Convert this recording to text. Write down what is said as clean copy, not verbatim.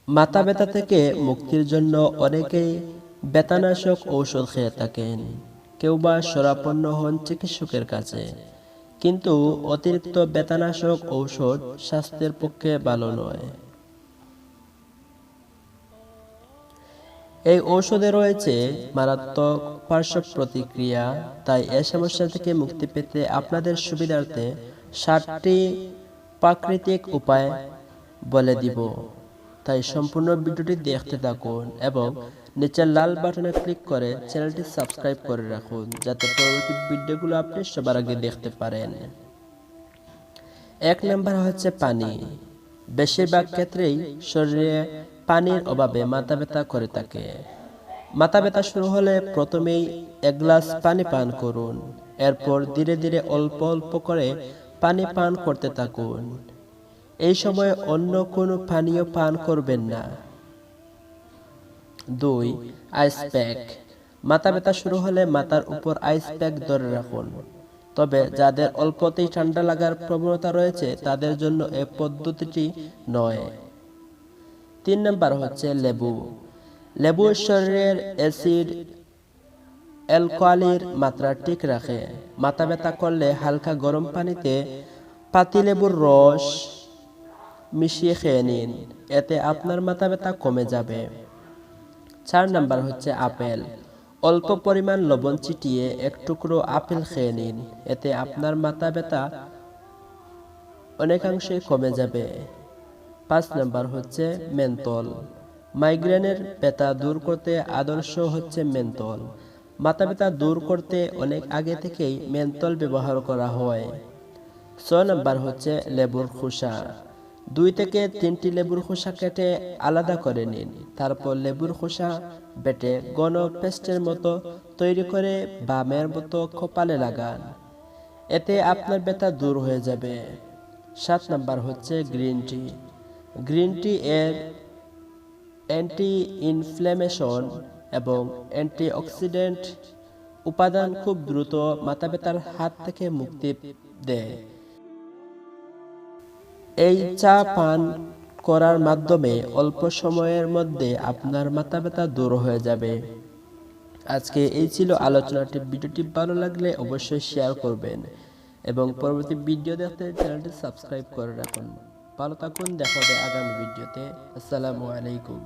মাথা ব্যথা থেকে মুক্তির জন্য অনেকেই ব্যথানাশক ঔষধ খেয়ে থাকেন, কেউ বা শরণাপন্ন হন চিকিৎসকের কাছে। কিন্তু অতিরিক্ত ব্যথানাশক ঔষধ স্বাস্থ্যের পক্ষে ভালো নয়। এই ঔষধে রয়েছে মারাত্মক পার্শ্ব প্রতিক্রিয়া, তাই এই সমস্যা থেকে মুক্তি পেতে আপনাদের সুবিধার্থে 7টি প্রাকৃতিক উপায় বলে দিব। তাই সম্পূর্ণ ভিডিওটি দেখতে থাকুন এবং নিচের লাল বাটনে ক্লিক করে চ্যানেলটি সাবস্ক্রাইব করে রাখুন, যাতে পরবর্তী ভিডিওগুলো আপনি সবার আগে দেখতে পারেন। 1 নম্বর হচ্ছে পানি। বেশিরভাগ ক্ষেত্রেই শরীরে পানির অভাবে মাথা ব্যথা করে থাকে। মাথা ব্যথা শুরু হলে প্রথমেই 1 গ্লাস পানি পান করুন। এরপর ধীরে ধীরে অল্প অল্প করে পানি পান করতে থাকুন। এই সময় অন্য কোনো পানীয় পান করবেন না। 2. Ice pack. মাথা ব্যথা শুরু হলে মাথার উপর আইস প্যাক ধরে রাখুন। তবে যাদের অল্পতেই ঠান্ডা লাগার প্রবণতা রয়েছে তাদের জন্য এই পদ্ধতিটি নয়। 3 নম্বর হচ্ছে লেবু। লেবু শরীরের অ্যাসিড অ্যালকোহলের মাত্রা ঠিক রাখে। মাথা ব্যথা করলে হালকা গরম পানিতে পাতিলেবুর রস মিশিয়ে খেয়ে নিন, এতে আপনার মাথা ব্যথা কমে যাবে। 4 নম্বর হচ্ছে আপেল। অল্প পরিমাণ লবণ ছিটিয়ে 1 টুকরো আপেল খেয়ে নিন, এতে আপনার মাথা ব্যথা অনেকাংশে কমে যাবে। 5 নম্বর হচ্ছে মেন্থল। মাইগ্রেনের ব্যথা দূর করতে আদর্শ হচ্ছে মেন্থল। মাথা ব্যথা দূর করতে অনেক আগে থেকেই মেন্থল ব্যবহার করা হয়। 6 নম্বর হচ্ছে লেবুর খোসা। 2 থেকে 3টি লেবুর খোসা কেটে আলাদা করে নিন। তারপর লেবুর খোসা বেটে ঘন পেস্টের মতো তৈরি করে বামের মতো কপালে লাগান, এতে আপনার ব্যথা দূর হয়ে যাবে। 7 নম্বর হচ্ছে গ্রিন টি। গ্রিন টি এর অ্যান্টি ইনফ্ল্যামেশন এবং অ্যান্টিঅক্সিডেন্ট উপাদান খুব দ্রুত মাথা ব্যথার হাত থেকে মুক্তি দেয়। এই চা পান করার মাধ্যমে অল্প সময়ের মধ্যে আপনার মাথা ব্যথা দূর হয়ে যাবে। আজকে এই ছিল আলোচনাটি। ভিডিওটি ভালো লাগলে অবশ্যই শেয়ার করবেন এবং পরবর্তী ভিডিও দেখতে চ্যানেলটি সাবস্ক্রাইব করে রাখুন। ভালো থাকুন, দেখা হবে আগামী ভিডিওতে। আসসালামু আলাইকুম।